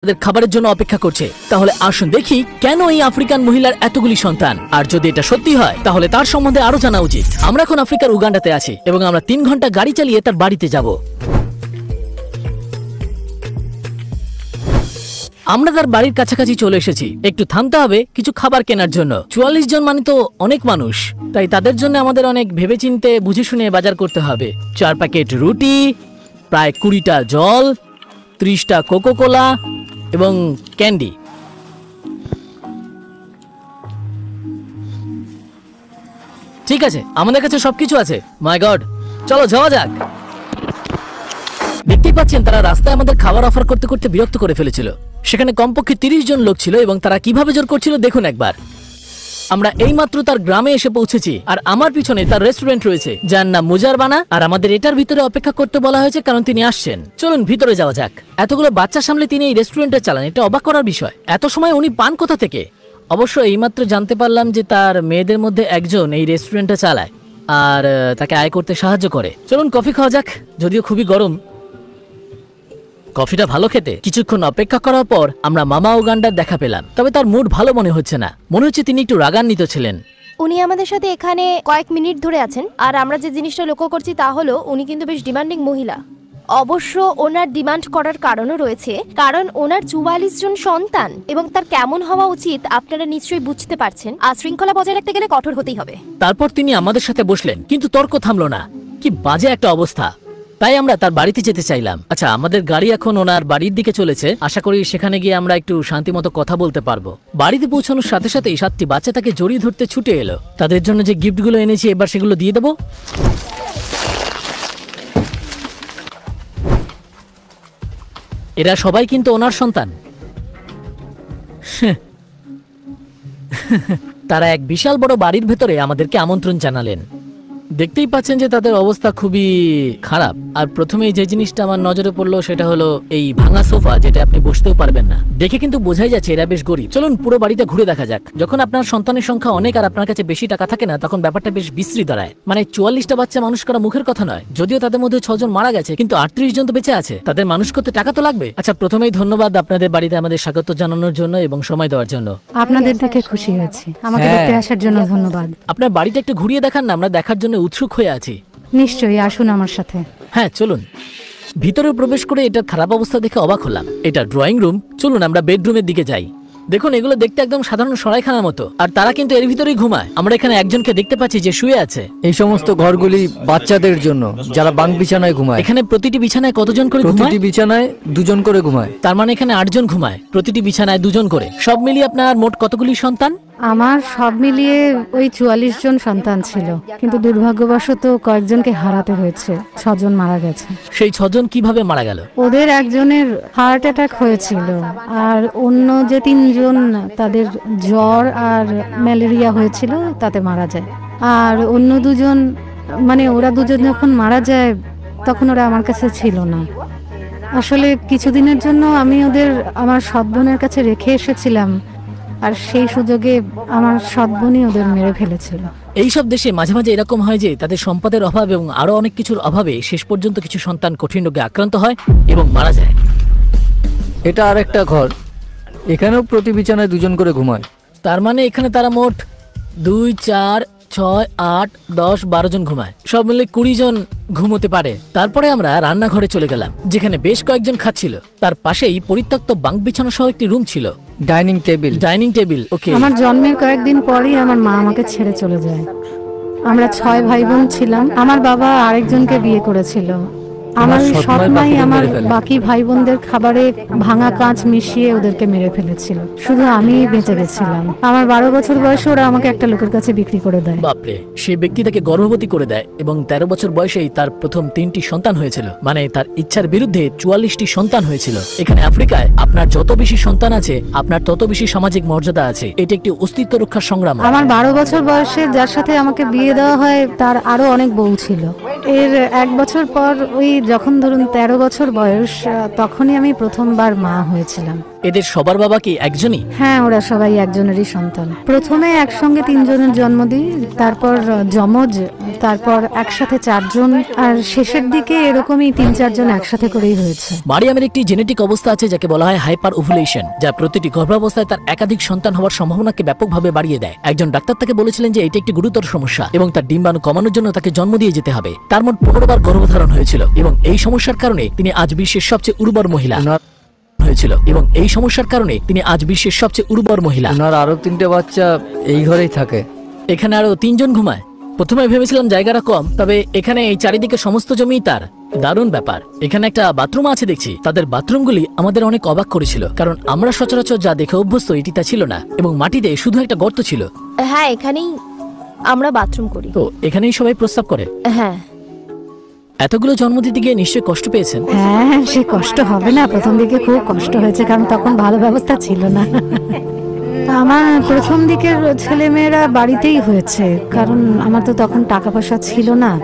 তাদের খাবারের জন্য অপেক্ষা করছে। তাহলে আসুন দেখি কেন এই আফ্রিকান মহিলার এতগুলি সন্তান, আর যদি এটা সত্যি হয় তাহলে তার সম্বন্ধে আরো জানা উচিত। আমরা এখন আফ্রিকার উগান্ডাতে আছি এবং আমরা 3 ঘন্টা গাড়ি চালিয়ে তার বাড়িতে যাব। আমরা তার বাড়ির কাছাকাছি চলে এসেছি। একটু থামতে হবে কিছু খাবার কেনার জন্য। 44 জন মানে তো অনেক মানুষ, তাই তাদের জন্য আমাদের অনেক ভেবেচিন্তে বুঝে শুনে বাজার করতে হবে। 4 প্যাকেট রুটি, প্রায় 20টা জল, 30টা কোকো কোলা এবং ক্যান্ডি। ঠিক আছে, আমাদের কাছে সবকিছু আছে। মাই গড, চলো যাওয়া যাক। দেখতেই পাচ্ছেন তারা রাস্তায় আমাদের খাবার অফার করতে করতে বিরক্ত করে ফেলেছিল। সেখানে কমপক্ষে 30 জন লোক ছিল এবং তারা কিভাবে জোর করছিল দেখুন একবার। আমরা এইমাত্র তার গ্রামে এসে পৌঁছেছি আর আমার পিছনে তার রেস্টুরেন্ট রয়েছে যার নাম মুজারবানা, আর আমাদের এটার ভিতরে অপেক্ষা করতে বলা হয়েছে কারণ তিনি আসছেন। চলুন ভিতরে যাওয়া যাক। এতগুলো বাচ্চা সামলে তিনি এই রেস্টুরেন্টে চালান, এটা অবাক করার বিষয়। এত সময় উনি পান কোথা থেকে? অবশ্য এইমাত্র জানতে পারলাম যে তার মেয়েদের মধ্যে একজন এই রেস্টুরেন্টটা চালায় আর তাকে আয় করতে সাহায্য করে। চলুন কফি খাওয়া যাক, যদিও খুবই গরম। কফিটা ভালো খেতে। কিছুক্ষণ অপেক্ষা করার পর আমরা মামা উগান্ডার দেখা পেলাম, তবে তার মুড ভালো মনে হচ্ছে না। মনে হচ্ছে তিনি একটু রাগান্বিত ছিলেন। উনি আমাদের সাথে এখানে কয়েক মিনিট ধরে আছেন, আর আমরা যে জিনিসটা লক্ষ্য করছি তা হলো উনি কিন্তু বেশ ডিমান্ডিং মহিলা। অবশ্য ওনার ডিমান্ড করার কারণও রয়েছে, কারণ ওনার 44 জন সন্তান এবং তার কেমন হওয়া উচিত আপনারা নিশ্চয়ই বুঝতে পারছেন। আর শৃঙ্খলা বজায় রাখতে গেলে কঠোর হতেই হবে। তারপর তিনি আমাদের সাথে বসলেন, কিন্তু তর্ক থামলো না। কি বাজে একটা অবস্থা। তাই আমরা তার বাড়িতে যেতে চাইলাম। আচ্ছা, আমাদের গাড়ি এখন ওনার বাড়ির দিকে চলেছে। আশা করি সেখানে গিয়ে আমরা একটু শান্তিমতো কথা বলতে পারবো। বাড়িতে পৌঁছানোর সাথে সাথেই 7টি বাচ্চা তাকে জড়িয়ে ধরতে ছুটে এলো। তাদের জন্য যে গিফটগুলো এনেছি এবার সেগুলো দিয়ে দেবো। এরা সবাই কিন্তু ওনার সন্তান। তারা এক বিশাল বড় বাড়ির ভেতরে আমাদেরকে আমন্ত্রণ জানালেন। দেখতেই পাচ্ছেন যে তাদের অবস্থা খুবই খারাপ। আর প্রথমেই যে জিনিসটা আমার নজরে পড়লো সেটা হলো এই ভাঙা সোফা, যেটা আপনি বসতেও পারবেন না। দেখে কিন্তু বোঝাই যাচ্ছে এরা বেশ গরিব। চলুন পুরো বাড়িটা ঘুরে দেখা যাক। যখন আপনার সন্তানের সংখ্যা অনেক আর আপনার কাছে বেশি টাকা থাকে না, তখন ব্যাপারটা বেশ বিশ্রী দাঁড়ায়। মানে 44টা বাচ্চা মানুষ করা মুখের কথা নয়, যদিও তাদের মধ্যে 6 জন মারা গেছে, কিন্তু 38 জন তো বেঁচে আছে। তাদের মানুষ করতে টাকা তো লাগবে। আচ্ছা, প্রথমেই ধন্যবাদ আপনাদের বাড়িতে আমাদের স্বাগত জানানোর জন্য এবং সময় দেওয়ার জন্য। আপনাদের দেখে খুশি হয়েছি। আমাকে দেখতে আসার জন্য ধন্যবাদ। আপনার বাড়িটা একটু ঘুরিয়ে দেখান না, আমরা দেখার জন্য উৎসুক হয়ে আছি। নিশ্চয়ই, আসুন আমার সাথে। হ্যাঁ চলুন। ভিতরে প্রবেশ করে এটার খারাপ অবস্থা দেখে অবাক হলাম। এটা ড্রয়িং রুম। চলুন আমরা বেডরুমের দিকে যাই। দেখুন, এগুলো দেখতে একদম সাধারণ সরাইখানার মতো, আর তারা কিন্তু এর ভিতরেই ঘুমায়। আমরা এখানে একজনকে দেখতে পাচ্ছি যে শুয়ে আছে। এই সমস্ত ঘরগুলি বাচ্চাদের জন্য, যারা বাং বিছানায় ঘুমায়। এখানে প্রতিটি বিছানায় কতজন করে ঘুমায়? প্রতিটি বিছানায় 2 জন করে ঘুমায়। তার মানে এখানে 8 জন ঘুমায়, প্রতিটি বিছানায় 2 জন করে। সব মিলিয়ে আপনার মোট কতগুলি সন্তান? আমার সব মিলিয়ে ওই 44 জন সন্তান ছিল, কিন্তু দুর্ভাগ্যবশত কয়েকজনকে হারাতে হয়েছে। 6 জন মারা গেছে। সেই 6 জন কিভাবে মারা গেল? ওদের একজনের হার্ট অ্যাটাক হয়েছিল, আর অন্য যে 3 জন তাদের জ্বর আর ম্যালেরিয়া হয়েছিল, তাতে মারা যায়। আর অন্য 2 জন, মানে ওরা 2 জন যখন মারা যায় তখন ওরা আমার কাছে ছিল না। আসলে কিছুদিনের জন্য আমি ওদের আমার সৎ বোনের কাছে রেখে এসেছিলাম, আর সেই সুযোগে আমার সৎ বোনই ওদের মেরে ফেলেছিল। এইসব দেশে মাঝে মাঝে এরকম হয় যে তাদের সম্পদের অভাব এবং আরো অনেক কিছুর অভাবে শেষ পর্যন্ত কিছু সন্তান কঠিন রোগে আক্রান্ত হয় এবং মারা যায়। এটা আর একটা ঘর। এখানেও প্রতি বিছানায় 2 জন করে ঘুমায়। তার মানে এখানে তারা মোট 2, 4, 6, 8, 10, 12 জন ঘুমায়। সব মিলে 20 জন ঘুমোতে পারে। তারপরে আমরা রান্নাঘরে চলে গেলাম, যেখানে বেশ কয়েকজন খাচ্ছিল। তার পাশেই পরিত্যক্ত বাঙ্ক বিছানো সহ একটি রুম ছিল। Dining table. ওকে। আমার জন্মের কয়েকদিন পরেই আমার মা আমাকে ছেড়ে চলে যায়। আমরা 6 ভাই বোন ছিলাম। আমার বাবা আরেকজনকে বিয়ে করেছিল। আমার সৎ মাই আমার বাকি ভাই বোনদের খাবারে ভাঙা কাঁচ মিশিয়ে ওদেরকে মেরে ফেলেছিল। শুধু আমি বেঁচে গেছিলাম। আমার 12 বছর বয়সে ওরা আমাকে একটা লোকের কাছে বিক্রি করে দেয়। বাপরে, সেই ব্যক্তি তাকে গর্ভবতী করে দেয় এবং 13 বছর বয়সেই তার প্রথম 3টি সন্তান হয়েছিল। মানে তার ইচ্ছার বিরুদ্ধে 44টি সন্তান হয়েছিল। এখানে আফ্রিকায় আপনার যত বেশি সন্তান আছে, আপনার তত বেশি সামাজিক মর্যাদা আছে। এটা একটি অস্তিত্ব রক্ষার সংগ্রাম। আমার 12 বছর বয়সে যার সাথে আমাকে বিয়ে দেওয়া হয়, তার আরো অনেক বউ ছিল। এর 1 বছর পর, ওই যখন ধরুন 13 বছর বয়স, তখনই আমি প্রথমবার মা হয়েছিলাম। এদের সবার বাবা কি একজনই? হ্যাঁ, ওরা সবাই একজনেরই সন্তান। প্রথমে একসঙ্গে 3 জনের জন্ম দিই, তারপর যমজ, তারপর একসাথে 4 জন, আর শেষের দিকে এরকমই 3-4 জন একসাথে করেই হয়েছে। মারিয়ামের একটি জেনেটিক অবস্থা আছে যাকে বলা হয় হাইপার ওভুলেশন, যা প্রতিটি গর্ভাবস্থায় তার একাধিক সন্তান হওয়ার সম্ভাবনাকে ব্যাপকভাবে বাড়িয়ে দেয়। একজন ডাক্তার তাকে বলেছিলেন যে এটি একটি গুরুতর সমস্যা এবং তার ডিম্বাণু কমানোর জন্য তাকে জন্ম দিয়ে যেতে হবে। তার মোট 15 বার গর্ভধারণ হয়েছিল এবং এই সমস্যার কারণে তিনি আজ বিশ্বের সবচেয়ে উর্বর মহিলা হয়েছিল এবং এই সমস্যার কারণে তিনি আজ বিশ্বের সবচেয়ে উর্বর মহিলা। ওনার আরো 3টে বাচ্চা এই ঘরেই থাকে। এখানে আরো 3 জন ঘুমায়। প্রথমে ভেবেছিলাম জায়গাটা কম, তবে এখানে এই চারিদিকে সমস্ত জমি তার। দারুণ ব্যাপার। এখানে একটা বাথরুম আছে দেখছি। তাদের বাথরুমগুলি আমাদের অনেক অবাক করেছিল, কারণ আমরা সচরাচর যা দেখে অভ্যস্ত এটি তা ছিল না এবং মাটিতে শুধু একটা গর্ত ছিল। হ্যাঁ, এখানেই আমরা বাথরুম করি। তো এখানেই সবাই প্রস্রাব করে। হ্যাঁ। এতগুলো জন্ম দিতে গিয়ে নিশ্চয়ই কষ্ট পেয়েছেন। হ্যাঁ, সে কষ্ট হবে না? প্রথম দিকে খুব কষ্ট হয়েছে, কারণ তখন ভালো ব্যবস্থা ছিল না। আমার প্রথম দিকের ছেলেমেয়েরা বাড়িতেই হয়েছে, কারণ আমার তো তখন টাকা পয়সা ছিল না।